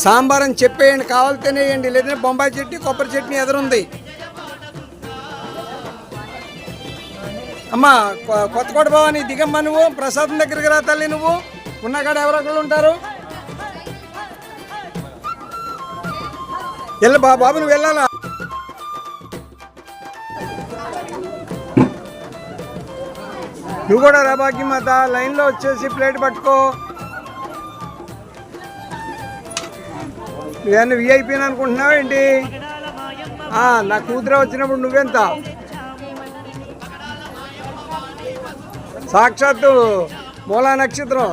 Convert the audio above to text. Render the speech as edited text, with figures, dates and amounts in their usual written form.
సాంబార్ అని చెప్పేయండి, కావాలి తినేయండి, లేదంటే బొంబాయి చట్నీ కొబ్బరి చట్నీ ఎదురుంది. అమ్మా కొత్తకోట భవాని దిగమ్మా, నువ్వు ప్రసాదం దగ్గరికి రా తల్లి. నువ్వు ఉన్నకాడ ఎవరొకళ్ళు ఉంటారు. వెళ్ళ బాబు, నువ్వు వెళ్ళాలా? నువ్వు కూడా రా భాగ్యమాత, లైన్లో వచ్చేసి ప్లేట్ పట్టుకో. నువ్వేమన్నా విఐపీని అనుకుంటున్నావా ఏంటి? నా కూతురు వచ్చినప్పుడు నువ్వెంత? సాక్షాత్తు మూలా నక్షత్రం.